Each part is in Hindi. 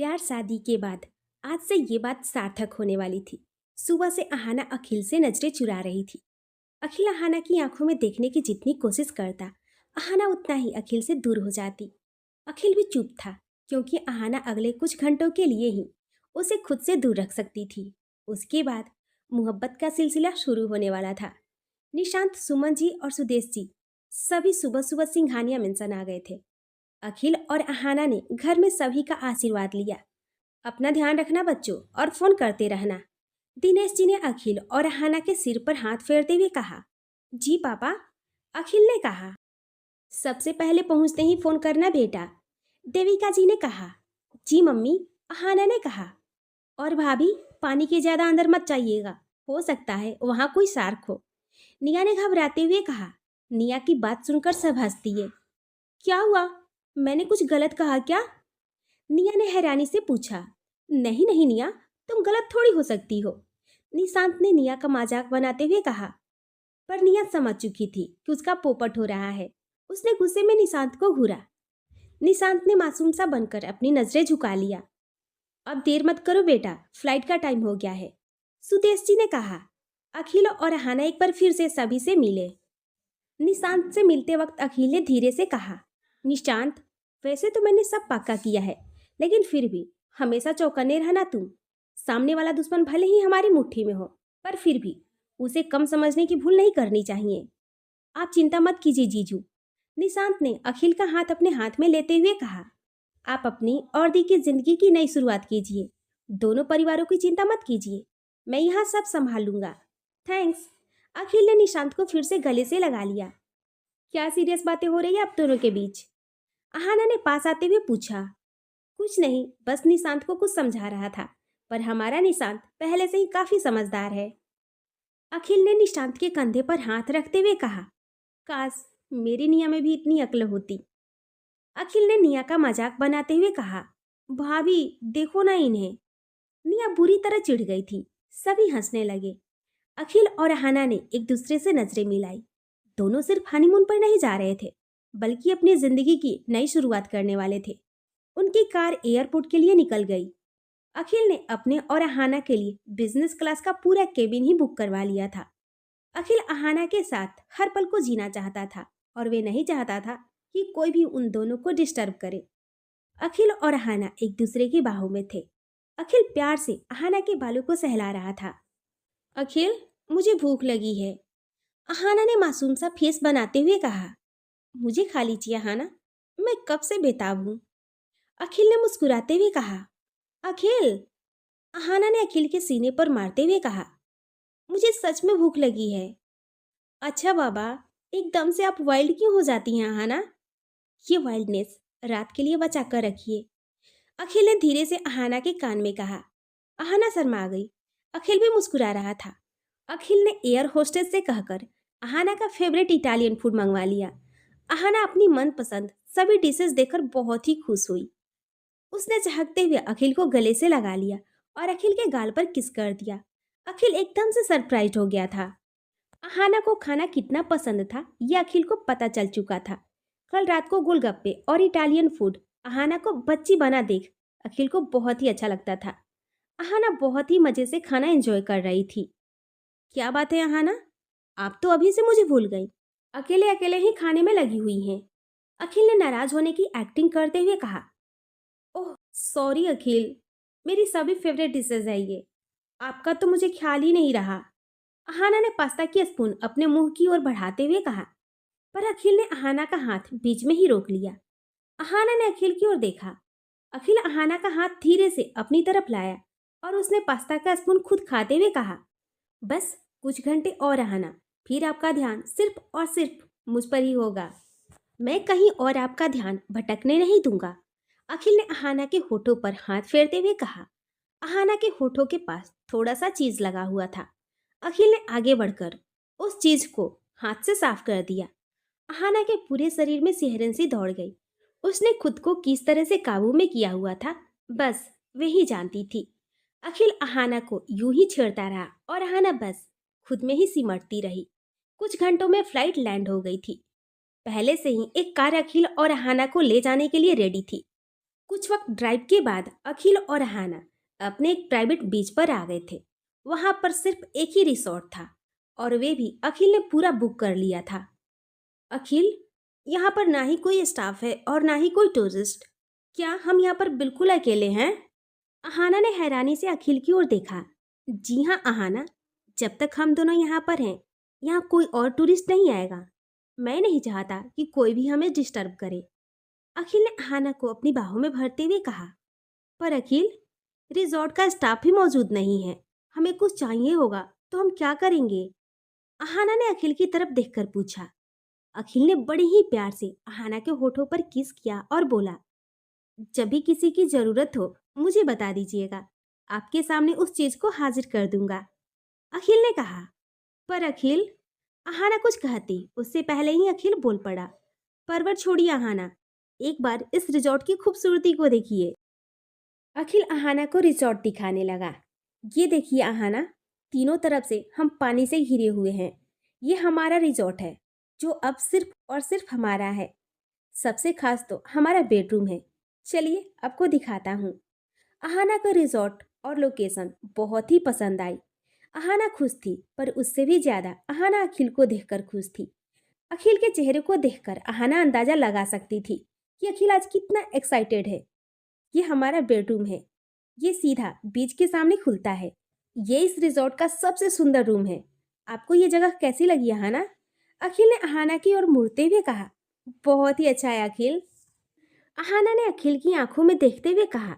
प्यार शादी के बाद आज से ये बात सार्थक होने वाली थी। सुबह से अहाना अखिल से नजरें चुरा रही थी। अखिल अहाना की आंखों में देखने की जितनी कोशिश करता, अहाना उतना ही अखिल से दूर हो जाती। अखिल भी चुप था, क्योंकि अहाना अगले कुछ घंटों के लिए ही उसे खुद से दूर रख सकती थी। उसके बाद मोहब्बत का सिलसिला शुरू होने वाला था। निशांत, सुमन जी और सुदेश जी सभी सुबह सुबह सिंघानिया मेंशन आ गए थे। अखिल और अहाना ने घर में सभी का आशीर्वाद लिया। अपना ध्यान रखना बच्चों, और फोन करते रहना। दिनेश जी ने अखिल और अहाना के सिर पर हाथ फेरते हुए कहा। जी पापा, अखिल ने कहा। सबसे पहले पहुंचते ही फोन करना बेटा, देविका जी ने कहा। जी मम्मी, अहाना ने कहा। और भाभी, पानी के ज्यादा अंदर मत जाइएगा, हो सकता है वहां कोई शार्क हो, निया ने घबराते हुए कहा। निया की बात सुनकर सब हंसती है। क्या हुआ, मैंने कुछ गलत कहा क्या? निया ने हैरानी से पूछा। नहीं नहीं निया, तुम गलत थोड़ी हो सकती हो, निशांत ने निया का मजाक बनाते हुए कहा। पर निया समझ चुकी थी कि उसका पोपट हो रहा है। उसने गुस्से में निशांत को घूरा। निशांत ने मासूम सा बनकर अपनी नजरें झुका लिया। अब देर मत करो बेटा, फ्लाइट का टाइम हो गया है, सुदेश जी ने कहा। अखिल और अहाना एक बार फिर से सभी से मिले। निशांत से मिलते वक्त अखिल ने धीरे से कहा। निशांत, वैसे तो मैंने सब पक्का किया है, लेकिन फिर भी हमेशा चौकन्ने रहना तुम। सामने वाला दुश्मन भले ही हमारी मुट्ठी में हो, पर फिर भी उसे कम समझने की भूल नहीं करनी चाहिए। आप चिंता मत कीजिए जीजू, निशांत ने अखिल का हाथ अपने हाथ में लेते हुए कहा। आप अपनी और दी की जिंदगी की नई शुरुआत कीजिए। दोनों परिवारों की चिंता मत कीजिए, मैं यहाँ सब संभाल लूंगा। थैंक्स। अखिल ने निशांत को फिर से गले से लगा लिया। क्या सीरियस बातें हो रही है आप दोनों के बीच? अहाना ने पास आते हुए पूछा। कुछ नहीं, बस निशांत को कुछ समझा रहा था, पर हमारा निशांत पहले से ही काफी समझदार है। अखिल ने निशांत के कंधे पर हाथ रखते हुए कहा। काश मेरी निया में भी इतनी अक्ल होती। अखिल ने निया का मजाक बनाते हुए कहा। भाभी देखो ना इन्हें। निया बुरी तरह चिढ़ गई थी। सभी हंसने लगे। अखिल और अहाना ने एक दूसरे से नजरें मिलाई। दोनों सिर्फ हनीमून पर नहीं जा रहे थे, बल्कि अपनी जिंदगी की नई शुरुआत करने वाले थे। उनकी कार एयरपोर्ट के लिए निकल गई। अखिल ने अपने और अहाना के लिए बिजनेस क्लास का पूरा केबिन ही बुक करवा लिया था। अखिल अहाना के साथ हर पल को जीना चाहता था, और वे नहीं चाहता था कि कोई भी उन दोनों को डिस्टर्ब करे। अखिल और अहाना एक दूसरे की बाहों में थे। अखिल प्यार से अहाना के बालों को सहला रहा था। अखिल, मुझे भूख लगी है, अहाना ने मासूम सा फेस बनाते हुए कहा। मुझे खा लीजिए अहाना, मैं कब से बेताब हूँ, अखिल ने मुस्कुराते हुए कहा। अखिल, अहाना ने अखिल के सीने पर मारते हुए कहा। मुझे सच में भूख लगी है। अच्छा बाबा, एकदम से आप वाइल्ड क्यों हो जाती हैं अहाना? ये वाइल्डनेस रात के लिए बचा कर रखिए, अखिल ने धीरे से अहाना के कान में कहा। अहाना शर्मा गई। अखिल भी मुस्कुरा रहा था। अखिल ने एयर होस्टेस से कहकर अहाना का फेवरेट इटालियन फूड मंगवा लिया। अहाना अपनी मनपसंद सभी डिशेस देखकर बहुत ही खुश हुई। उसने चहकते हुए अखिल को गले से लगा लिया और अखिल के गाल पर किस कर दिया। अखिल एकदम से सरप्राइज हो गया था। अहाना को खाना कितना पसंद था यह अखिल को पता चल चुका था। कल रात को गोलगप्पे और इटालियन फूड अहाना को बच्ची बना देख अखिल को बहुत ही अच्छा लगता था। अहाना बहुत ही मजे से खाना एंजॉय कर रही थी। क्या बात है अहाना, आप तो अभी से मुझे भूल गई, अकेले अकेले ही खाने में लगी हुई हैं, अखिल ने नाराज होने की एक्टिंग करते हुए कहा। ओह सॉरी अखिल, मेरी सभी फेवरेट डिशेज है ये, आपका तो मुझे ख्याल ही नहीं रहा, अहाना ने पास्ता की स्पून अपने मुंह की ओर बढ़ाते हुए कहा। पर अखिल ने अहाना का हाथ बीच में ही रोक लिया। अहाना ने अखिल की ओर देखा। अखिल अहाना का हाथ धीरे से अपनी तरफ लाया और उसने पास्ता का स्पून खुद खाते हुए कहा। बस कुछ घंटे और अहाना, फिर आपका ध्यान सिर्फ और सिर्फ मुझ पर ही होगा, मैं कहीं और आपका ध्यान भटकने नहीं दूंगा, अखिल ने अहाना के होठों पर हाथ फेरते हुए कहा। अहाना के होठों के पास थोड़ा सा चीज लगा हुआ था। अखिल ने आगे बढ़कर उस चीज को हाथ से साफ कर दिया। अहाना के पूरे शरीर में सिहरन सी दौड़ गई। उसने खुद को किस तरह से काबू में किया हुआ था, बस वही जानती थी। अखिल अहाना को यूं ही छेड़ता रहा और अहाना बस खुद में ही सिमटती रही। कुछ घंटों में फ्लाइट लैंड हो गई थी। पहले से ही एक कार अखिल और अहाना को ले जाने के लिए रेडी थी। कुछ वक्त ड्राइव के बाद अखिल और अहाना अपने एक प्राइवेट बीच पर आ गए थे। वहां पर सिर्फ एक ही रिसोर्ट था और वे भी अखिल ने पूरा बुक कर लिया था। अखिल, यहाँ पर ना ही कोई स्टाफ है और ना ही कोई टूरिस्ट। क्या हम यहाँ पर बिल्कुल अकेले हैं? अहाना ने हैरानी से अखिल की ओर देखा। जी हाँ अहाना, जब तक हम दोनों यहाँ पर हैं, यहाँ कोई और टूरिस्ट नहीं आएगा। मैं नहीं चाहता कि कोई भी हमें डिस्टर्ब करे। अखिल ने अहाना को अपनी बाहों में भरते हुए कहा। पर अखिल, रिजॉर्ट का स्टाफ ही मौजूद नहीं है। हमें कुछ चाहिए होगा तो हम क्या करेंगे? अहाना ने अखिल की तरफ देखकर पूछा। अखिल ने बड़े ही प्यार से अहाना के होठों पर किस किया और बोला, जब भी किसी की जरूरत हो मुझे बता दीजिएगा। आपके सामने उस चीज को हाजिर कर दूंगा। अखिल ने कहा। पर अखिल, अहाना कुछ कहती उससे पहले ही अखिल बोल पड़ा। परवर छोड़िए अहाना, एक बार इस रिजॉर्ट की खूबसूरती को देखिए। अखिल अहाना को रिजॉर्ट दिखाने लगा। ये देखिए अहाना, तीनों तरफ से हम पानी से घिरे हुए हैं। ये हमारा रिजॉर्ट है जो अब सिर्फ और सिर्फ हमारा है। सबसे खास तो हमारा बेडरूम है। चलिए आपको दिखाता हूँ। अहाना का रिजॉर्ट और लोकेशन बहुत ही पसंद आई। अहाना खुश थी, पर उससे भी ज्यादा अहाना अखिल को देखकर खुश थी। अखिल के चेहरे को देखकर अहाना अंदाजा लगा सकती थी कि अखिल आज कितना एक्साइटेड है। ये हमारा बेडरूम है। ये सीधा बीच के सामने खुलता है। ये इस रिजॉर्ट का सबसे सुंदर रूम है। आपको ये जगह कैसी लगी अहाना? अखिल ने अहाना की ओर मुड़ते हुए कहा। बहुत ही अच्छा है अखिल। अहाना ने अखिल की आंखों में देखते हुए कहा।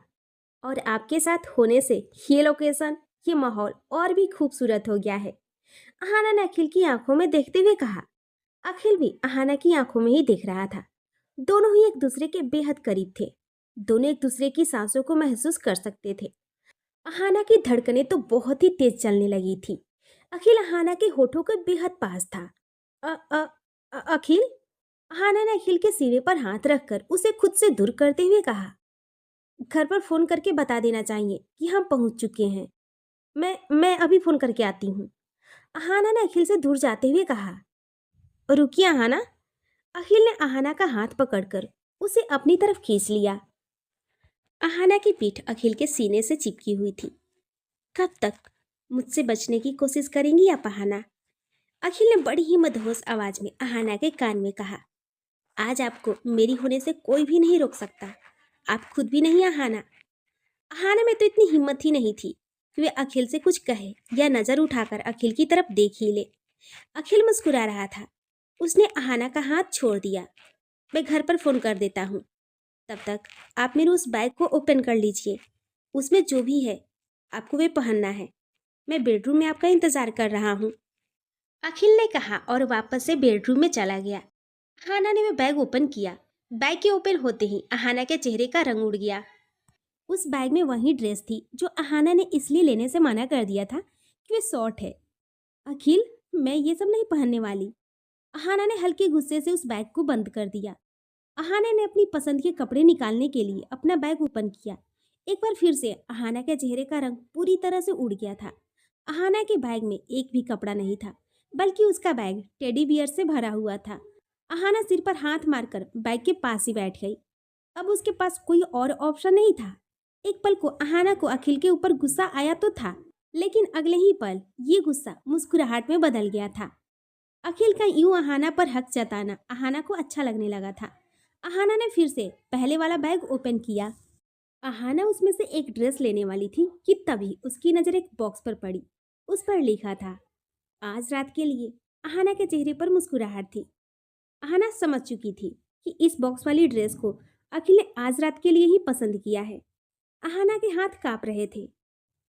और आपके साथ होने से ये लोकेशन, ये माहौल और भी खूबसूरत हो गया है। अहाना ने अखिल की आंखों में देखते हुए कहा। अखिल भी अहाना की आंखों में ही देख रहा था। दोनों ही एक दूसरे के बेहद करीब थे। दोनों एक दूसरे की सांसों को महसूस कर सकते थे। अहाना की धड़कनें तो बहुत ही तेज चलने लगी थी। अखिल अहाना के होठों के बेहद पास था। अ, अ, अखिल। अहाना ने अखिल के सीने पर हाथ रखकर उसे खुद से दूर करते हुए कहा। घर पर फोन करके बता देना चाहिए कि हम पहुंच चुके हैं। मैं अभी फोन करके आती हूँ। अहाना ने अखिल से दूर जाते हुए कहा। रुकिए अहाना। अखिल ने अहाना का हाथ पकड़कर उसे अपनी तरफ खींच लिया। अहाना की पीठ अखिल के सीने से चिपकी हुई थी। कब तक मुझसे बचने की कोशिश करेंगी आप अहाना? अखिल ने बड़ी ही मदहोश आवाज में अहाना के कान में कहा। आज आपको मेरी होने से कोई भी नहीं रोक सकता। आप खुद भी नहीं अहाना। अहाना में तो इतनी हिम्मत ही नहीं थी कि वे अखिल से कुछ कहे या नजर उठाकर अखिल की तरफ देख ही ले। अखिल मुस्कुरा रहा था। उसने अहाना का हाथ छोड़ दिया। मैं घर पर फोन कर देता हूँ। तब तक आप मेरे उस बैग को ओपन कर लीजिए। उसमें जो भी है आपको वे पहनना है। मैं बेडरूम में आपका इंतजार कर रहा हूँ। अखिल ने कहा और वापस से बेडरूम में चला गया। अहाना ने वह बैग ओपन किया। बैग के ओपन होते ही अहाना के चेहरे का रंग उड़ गया। उस बैग में वही ड्रेस थी जो अहाना ने इसलिए लेने से मना कर दिया था कि वे शॉर्ट है। अखिल, मैं ये सब नहीं पहनने वाली। अहाना ने हल्के गुस्से से उस बैग को बंद कर दिया। अहाना ने अपनी पसंद के कपड़े निकालने के लिए अपना बैग ओपन किया। एक बार फिर से अहाना के चेहरे का रंग पूरी तरह से उड़ गया था। अहाना के बैग में एक भी कपड़ा नहीं था, बल्कि उसका बैग टेडी बियर से भरा हुआ था। अहाना सिर पर हाथ मारकर बैग के पास ही बैठ गई। अब उसके पास कोई और ऑप्शन नहीं था। एक पल को अहाना को अखिल के ऊपर गुस्सा आया तो था, लेकिन अगले ही पल ये गुस्सा मुस्कुराहट में बदल गया था। अखिल का यूं अहाना पर हक जताना अहाना को अच्छा लगने लगा था। अहाना ने फिर से पहले वाला बैग ओपन किया। अहाना उसमें से एक ड्रेस लेने वाली थी कि तभी उसकी नज़र एक बॉक्स पर पड़ी। उस पर लिखा था, आज रात के लिए। अहाना के चेहरे पर मुस्कुराहट थी। अहाना समझ चुकी थी कि इस बॉक्स वाली ड्रेस को अखिल ने आज रात के लिए ही पसंद किया है। अहाना के हाथ कांप रहे थे।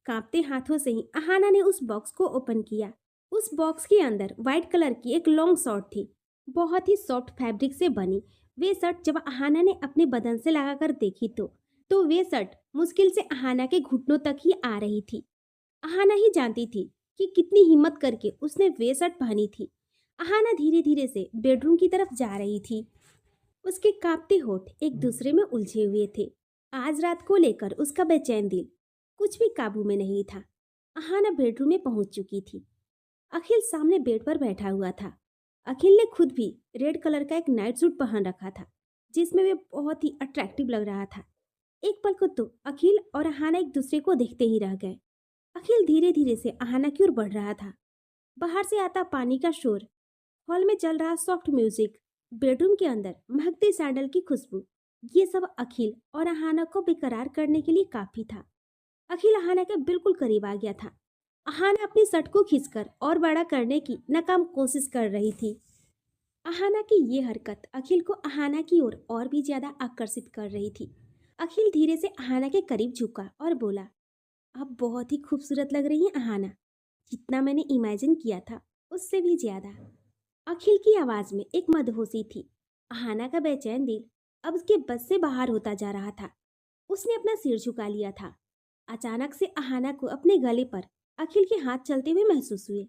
कांपते हाथों से ही अहाना ने उस बॉक्स को ओपन किया। उस बॉक्स के अंदर व्हाइट कलर की एक लॉन्ग शर्ट थी, बहुत ही सॉफ्ट फैब्रिक से बनी। वे शर्ट जब अहाना ने अपने बदन से लगाकर देखी तो वे शर्ट मुश्किल से अहाना के घुटनों तक ही आ रही थी। अहाना ही जानती थी कि कितनी हिम्मत करके उसने वे शर्ट पहनी थी। अहाना धीरे धीरे से बेडरूम की तरफ जा रही थी। उसके कांपते होठ एक दूसरे में उलझे हुए थे। आज रात को लेकर उसका बेचैन दिल कुछ भी काबू में नहीं था। अहाना बेडरूम में पहुंच चुकी थी। अखिल सामने बेड पर बैठा हुआ था। अखिल ने खुद भी रेड कलर का एक नाइट सूट पहन रखा था, जिसमें वे बहुत ही अट्रैक्टिव लग रहा था। एक पल को तो अखिल और अहाना एक दूसरे को देखते ही रह गए। अखिल धीरे धीरे से अहाना की ओर बढ़ रहा था। बाहर से आता पानी का शोर, हॉल में चल रहा सॉफ्ट म्यूजिक, बेडरूम के अंदर महकती सैंडल की खुशबू, ये सब अखिल और अहाना को बेकरार करने के लिए काफी था। अखिल अहाना के बिल्कुल करीब आ गया था। अहाना अपनी शर्ट को खींचकर और बड़ा करने की नाकाम कोशिश कर रही थी। अहाना की ये हरकत अखिल को अहाना की ओर और भी ज्यादा आकर्षित कर रही थी। अखिल धीरे से अहाना के करीब झुका और बोला, आप बहुत ही खूबसूरत लग रही हैं अहाना, जितना मैंने इमेजिन किया था उससे भी ज्यादा। अखिल की आवाज में एक मदहोशी थी। अहाना का बेचैन दिल अब उसके बस से बाहर होता जा रहा था। उसने अपना सिर झुका लिया था। अचानक से अहाना को अपने गले पर अखिल के हाथ चलते हुए महसूस हुए।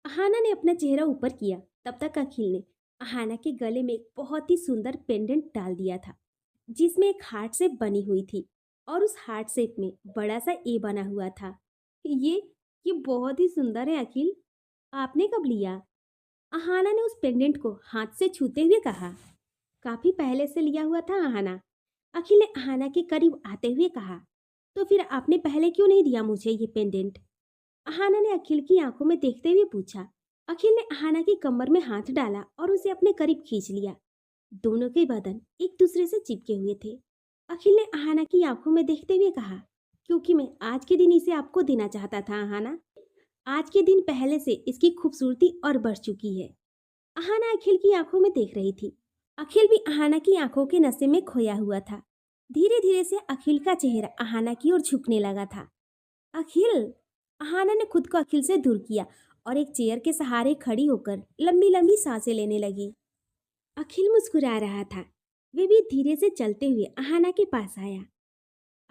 अहाना ने अपना चेहरा ऊपर किया, तब तक अखिल ने अहाना के गले में एक बहुत ही सुंदर पेंडेंट डाल दिया था, जिसमें एक हार्ट शेप बनी हुई थी और उस हार्ट शेप में बड़ा सा ए बना हुआ था। ये ये बहुत ही सुंदर है अखिल, आपने कब लिया? अहाना ने उस पेंडेंट को हाथ से छूते हुए कहा। काफी पहले से लिया हुआ था अहाना। अखिल ने अहाना के करीब आते हुए कहा। तो फिर आपने पहले क्यों नहीं दिया मुझे ये पेंडेंट? अहाना ने अखिल की आंखों में देखते हुए पूछा। अखिल ने अहाना की कमर में हाथ डाला और उसे अपने करीब खींच लिया। दोनों के बदन एक दूसरे से चिपके हुए थे। अखिल ने अहाना की आंखों में देखते हुए कहा, क्योंकि मैं आज के दिन इसे आपको देना चाहता था अहाना। आज के दिन पहले से इसकी खूबसूरती और बढ़ चुकी है। अहाना अखिल की आंखों में देख रही थी। अखिल भी अहाना की आंखों के नशे में खोया हुआ था। धीरे धीरे से अखिल का चेहरा अहाना की ओर झुकने लगा था। अखिल! अहाना ने खुद को अखिल से दूर किया और एक चेयर के सहारे खड़ी होकर लंबी लंबी सांसें लेने लगी। अखिल मुस्कुरा रहा था। वे भी धीरे से चलते हुए अहाना के पास आया।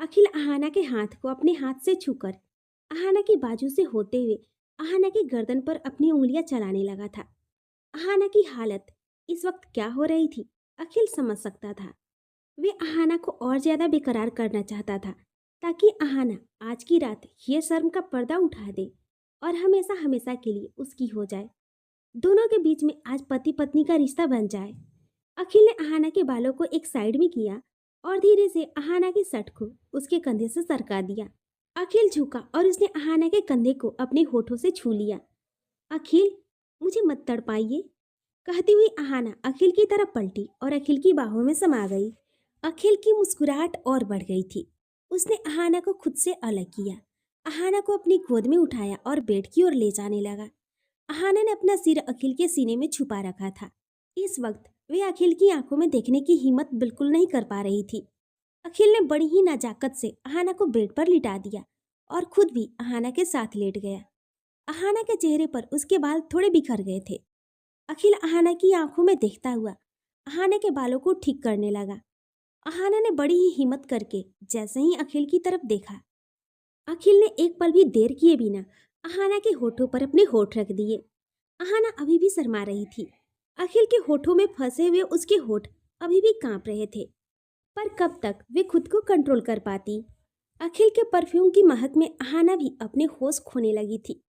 अखिल अहाना के हाथ को अपने हाथ से छूकर अहाना की बाजू से होते हुए अहाना की गर्दन पर अपनी उंगलियां चलाने लगा था। अहाना की हालत इस वक्त क्या हो रही थी, अखिल समझ सकता था। वे अहाना को और ज्यादा बेकरार करना चाहता था, ताकि अहाना आज की रात ये शर्म का पर्दा उठा दे और हमेशा हमेशा के लिए उसकी हो जाए। दोनों के बीच में आज पति पत्नी का रिश्ता बन जाए। अखिल ने अहाना के बालों को एक साइड में किया और धीरे से अहाना की शर्ट को उसके कंधे से सरका दिया। अखिल झुका और उसने अहाना के कंधे को अपने होठों से छू लिया। अखिल, मुझे मत तड़पाइए, कहती हुई अहाना अखिल की तरफ पलटी और अखिल की बाहों में समा गई। अखिल की मुस्कुराहट और बढ़ गई थी। उसने अहाना को खुद से अलग किया, अहाना को अपनी गोद में उठाया और बेड की ओर ले जाने लगा। अहाना ने अपना सिर अखिल के सीने में छुपा रखा था। इस वक्त वे अखिल की आंखों में देखने की हिम्मत बिल्कुल नहीं कर पा रही थी। अखिल ने बड़ी ही नाजाकत से अहाना को बेड पर लिटा दिया और खुद भी अहाना के साथ लेट गया। अहाना के चेहरे पर उसके बाल थोड़े बिखर गए थे। अखिल अहाना की आंखों में देखता हुआ अहाना के बालों को ठीक करने लगा। अहाना ने बड़ी ही हिम्मत करके जैसे ही अखिल की तरफ देखा, अखिल ने एक पल भी देर किए बिना अहाना के होठों पर अपने होठ रख दिए। अहाना अभी भी शर्मा रही थी। अखिल के होठों में फंसे हुए उसके होठ अभी भी कांप रहे थे, पर कब तक वे खुद को कंट्रोल कर पाती। अखिल के परफ्यूम की महक में अहाना भी अपने होश खोने लगी थी।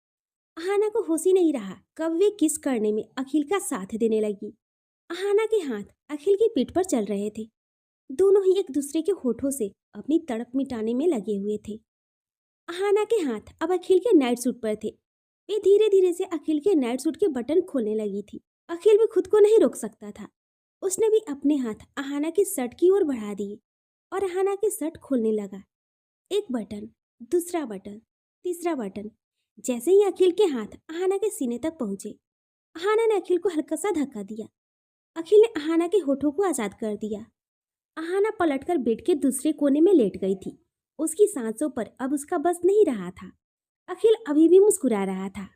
अहाना को होश ही नहीं रहा कब वे किस करने में अखिल का साथ देने लगी। अहाना के हाथ अखिल की पीठ पर चल रहे थे। दोनों ही एक दूसरे के होठों से अपनी तड़प मिटाने में लगे हुए थे। अहाना के हाथ अब अखिल के नाइट सूट पर थे। वे धीरे धीरे से अखिल के नाइट सूट के बटन खोलने लगी थी। अखिल भी खुद को नहीं रोक सकता था। उसने भी अपने हाथ अहाना की शर्ट की ओर बढ़ा दिए और अहाना की शर्ट खोलने लगा। एक बटन, दूसरा बटन, तीसरा बटन। जैसे ही अखिल के हाथ अहाना के सीने तक पहुंचे, अहाना ने अखिल को हल्का सा धक्का दिया। अखिल ने अहाना के होठों को आजाद कर दिया। अहाना पलटकर बेड के दूसरे कोने में लेट गई थी। उसकी सांसों पर अब उसका बस नहीं रहा था। अखिल अभी भी मुस्कुरा रहा था।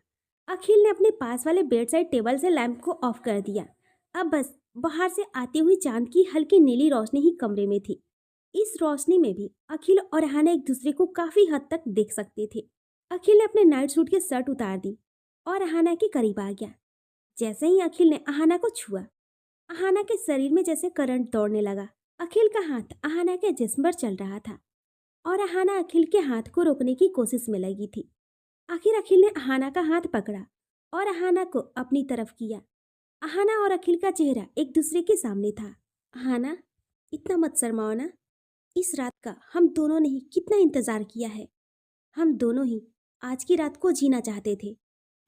अखिल ने अपने पास वाले बेड साइड टेबल से लैंप को ऑफ कर दिया। अब बस बाहर से आती हुई चांद की हल्की नीली रोशनी ही कमरे में थी। इस रोशनी में भी अखिल और अहाना एक दूसरे को काफी हद तक देख सकते थे। अखिल ने अपने नाइट सूट की शर्ट उतार दी और अहाना के करीब आ गया। जैसे ही अखिल ने अहाना को छुआ, अहाना के शरीर में जैसे करंट दौड़ने लगा। अखिल का हाथ अहाना के जिस्म पर चल रहा था और अहाना अखिल के हाथ को रोकने की कोशिश में लगी थी। आखिर अखिल ने अहाना का हाथ पकड़ा और अहाना को अपनी तरफ किया। अहाना और अखिल का चेहरा एक दूसरे के सामने था। अहाना, इतना मत शर्माओ ना, इस रात का हम दोनों ने ही कितना इंतजार किया है। हम दोनों ही आज की रात को जीना चाहते थे।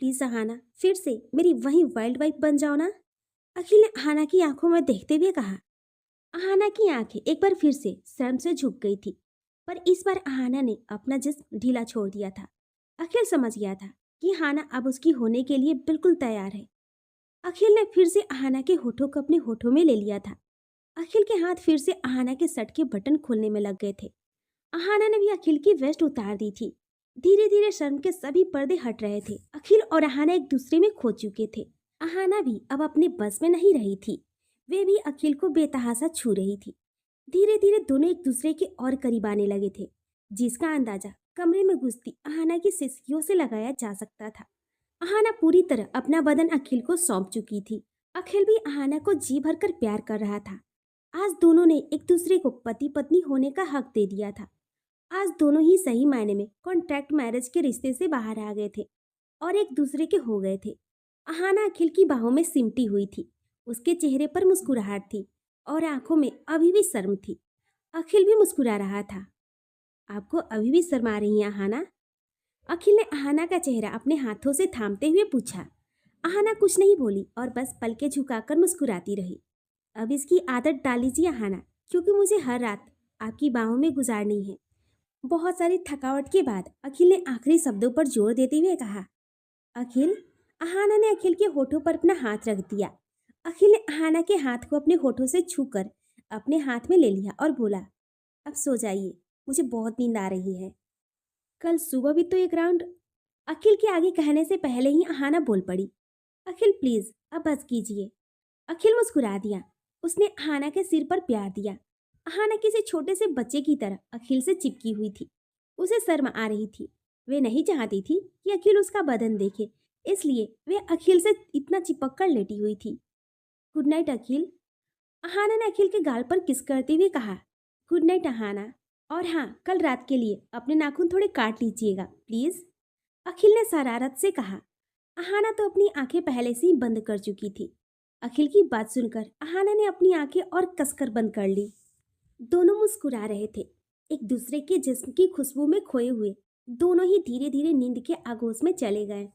प्लीज अहाना, फिर से मेरी वही वाइल्ड वाइफ बन जाओ ना। अखिल ने अहाना की आंखों में देखते हुए कहा। अहाना की आंखें एक बार फिर से शर्म से झुक गई थी, पर इस बार अहाना ने अपना जिस्म ढीला छोड़ दिया था। अखिल समझ गया था कि अहाना अब उसकी होने के लिए बिल्कुल तैयार है। अखिल ने फिर से अहाना के होठों को अपने होठों में ले लिया था। अखिल के हाथ फिर से अहाना के शर्ट के बटन खोलने में लग गए थे। अहाना ने भी अखिल की वेस्ट उतार दी थी। धीरे धीरे शर्म के सभी पर्दे हट रहे थे। अखिल और अहाना एक दूसरे में खो चुके थे। अहाना भी अब अपने बस में नहीं रही थी। वे भी अखिल को बेतहासा छू रही थी। धीरे धीरे दोनों एक दूसरे के और करीब आने लगे थे, जिसका अंदाजा कमरे में घुसती अहाना की सिसकियों से लगाया जा सकता था। अहाना पूरी तरह अपना बदन अखिल को सौंप चुकी थी। अखिल भी अहाना को जी भरकर प्यार कर रहा था। आज दोनों ने एक दूसरे को पति पत्नी होने का हक दे दिया था। आज दोनों ही सही मायने में कॉन्ट्रैक्ट मैरिज के रिश्ते से बाहर आ गए थे और एक दूसरे के हो गए थे। अहाना अखिल की बाहों में सिमटी हुई थी। उसके चेहरे पर मुस्कुराहट थी और आंखों में अभी भी शर्म थी। अखिल भी मुस्कुरा रहा था। आपको अभी भी शर्म आ रही है अहाना? अखिल ने अहाना का चेहरा अपने हाथों से थामते हुए पूछा। अहाना कुछ नहीं बोली और बस पलके झुकाकर मुस्कुराती रही। अब इसकी आदत डाल लीजिए अहाना, क्योंकि मुझे हर रात आपकी बाहों में गुजारनी है। बहुत सारी थकावट के बाद अखिल ने आखिरी शब्दों पर जोर देते हुए कहा। अखिल। अहाना ने अखिल के होठों पर अपना हाथ रख दिया। अखिल ने अहाना के हाथ को अपने होठों से छूकर अपने हाथ में ले लिया और बोला, अब सो जाइए, मुझे बहुत नींद आ रही है। कल सुबह भी तो एक राउंड। अखिल के आगे कहने से पहले ही अहाना बोल पड़ी। अखिल प्लीज अब बस कीजिए। अखिल मुस्कुरा दिया। उसने अहाना के सिर पर प्यार दिया। अहाना किसी छोटे से बच्चे की तरह अखिल से चिपकी हुई थी। उसे शर्म आ रही थी। वे नहीं चाहती थी कि अखिल उसका बदन देखे, इसलिए वे अखिल से इतना चिपक कर लेटी हुई थी। गुड नाइट अखिल। अहाना ने अखिल के गाल पर किस करते हुए कहा। Good night Ahana. और हाँ, कल रात के लिए अपने नाखून थोड़े काट लीजिएगा प्लीज। अखिल ने शरारत से कहा। अहाना तो अपनी आंखें पहले से ही बंद कर चुकी थी। अखिल की बात सुनकर अहाना ने अपनी आंखें और कसकर बंद कर ली। दोनों मुस्कुरा रहे थे, एक दूसरे के जिस्म की खुशबू में खोए हुए। दोनों ही धीरे धीरे नींद के आगोश में चले गए।